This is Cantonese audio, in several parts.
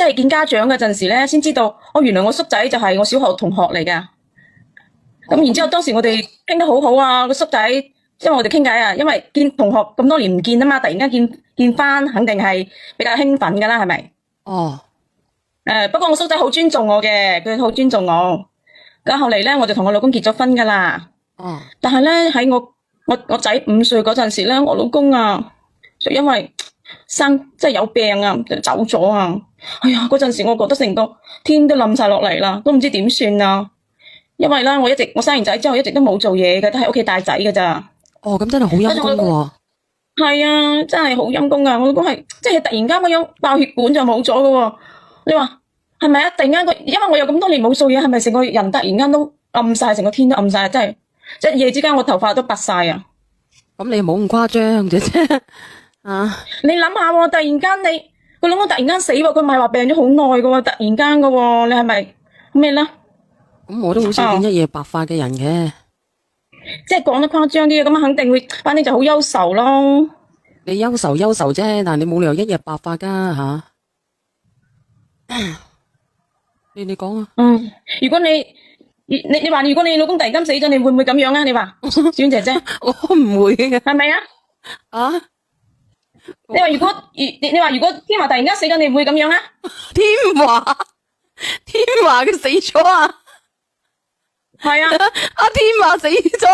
即係見家長嗰陣時咧，先知道哦，原來我叔仔就係我小學同學嚟噶。咁然之後當時我哋傾得好好啊，個叔仔，因為我哋傾偈啊，因為見同學咁多年唔見啊嘛，突然間見翻，肯定係比較興奮噶啦，係咪？哦，不過我叔仔好尊重我嘅，佢好尊重我。咁後嚟咧，我就同我老公結咗婚噶啦。哦，但係咧喺我仔5歲嗰陣時咧，我老公啊，就因為即係有病啊，就走咗啊。哎呀，嗰陣時我覺得成個天都冧晒落嚟啦，都唔知點算啊。因為咧，我生完仔之後一直都冇做嘢嘅，都喺屋企帶仔嘅咋。哦，咁真係好陰功喎。係啊，真係好陰功啊！我老公係即係突然間咁樣爆血管就冇咗嘅喎。你話係咪啊？突然間因為我有咁多年冇做嘢，係咪成個人突然間都暗晒，成個天都暗晒，真係即係一夜之間我頭髮都白晒啊！咁你冇咁誇張姐姐啊？你諗下喎，突然間個老公突然間死喎，佢唔係話病咗好耐嘅喎，突然間嘅喎，你係咪咩啦？咁我都好少見一夜白髮嘅人嘅。即係講得誇張啲，咁肯定會，反正就好憂愁咯。你憂愁啫，但係你冇理由一夜白髮噶吓。你講啊。如果你話如果你老公突然間死咗，你會唔會咁樣啊？你話小婉姐姐，我唔會嘅。係咪啊？啊？你話如果天華突然間死咗，你會唔會咁樣啊？天華佢死咗啊？係啊。阿天華死咗，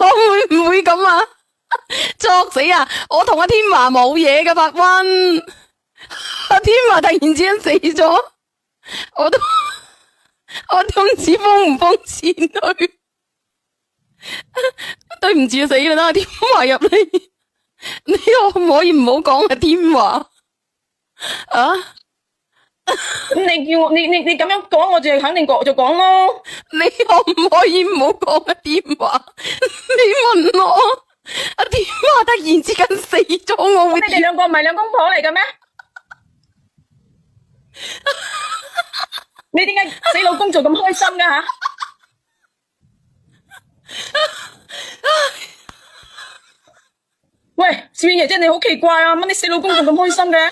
我會唔會咁啊？作死啊！我同阿天華冇嘢嘅，法溫。阿天華突然之間死咗，我都唔知封唔封錢佢。對唔住死啦，等阿天華入嚟。你可唔可以唔好講阿天華啊？咁你叫我你咁樣講，我就肯定就講咯。你可唔可以唔好講阿天華？你問我阿天華突然之間死咗，我會你哋兩個唔係兩公婆嚟嘅咩？你點解死老公做咁開心㗎吓？喂，小婉姐姐你好奇怪啊！乜你死老公仲咁開心嘅？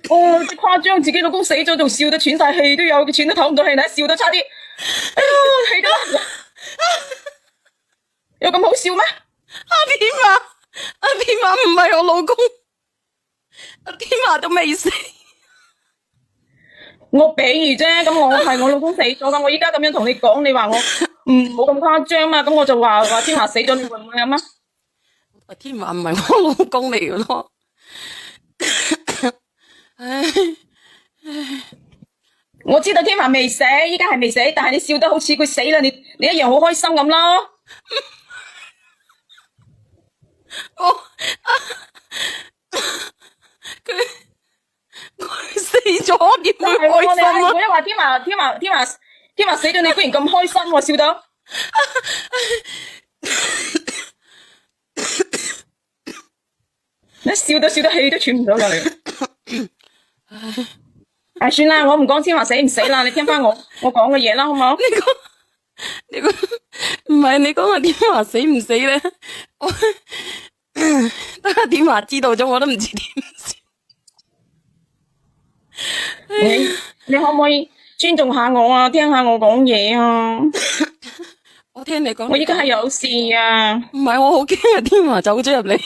哦，即誇張，自己老公死咗仲笑得喘晒氣都有，喘都唞唔到氣，你笑得差啲。哎呀，氣得有咁好笑咩？阿天華唔係我老公，阿天華都未死。我比喻啫，咁我係我老公死咗噶，我依家咁樣同你講，你話我冇咁誇張嘛？咁我就話天華死咗，你會唔會咁啊？阿天華唔係我老公嚟嘅咯。我知道天華未死，依家係未死，但係你笑得好似佢死啦，你一樣好開心咁咯。佢死咗點會開心啊？我一話天華死咗，你居然咁開心喎，笑到。你笑到氣都喘唔到㗎你。唉，算啦，我唔講天華死唔死啦，你聽翻我講嘅嘢啦，好唔好？你講唔係你講阿天華死唔死咧？得阿天華知道咗，我都唔知點算。你可唔可以尊重下我啊？聽下我講嘢啊！我聽你講。我依家係有事啊！唔係，我好驚阿天華走咗入嚟。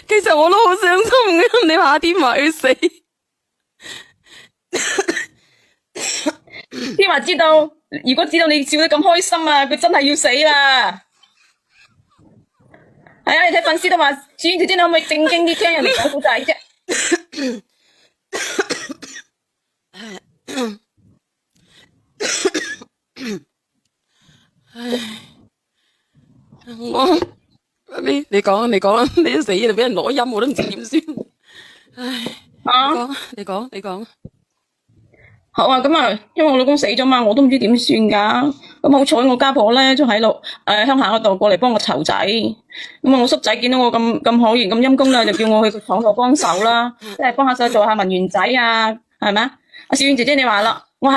其實我都好傷心嘅，你話阿天華去死。天華知道，如果知道你笑得咁開心啊，佢真係要死啦！係啊，你睇粉絲都話，小婉姐姐你可唔可以正經啲聽人哋講古仔啫？你講，你都死啦，俾人攞音我都唔知點算。你講。好啊，咁啊，因為我老公死咗嘛，我都唔知點算噶。咁好彩我家婆咧，就喺度鄉下嗰度過嚟幫我湊仔。咁啊，我叔仔見到我咁可憐咁陰公啦，就叫我去廠度幫手啦，即係幫下手做下文員仔啊，係咪啊？阿小婉姐姐你話啦，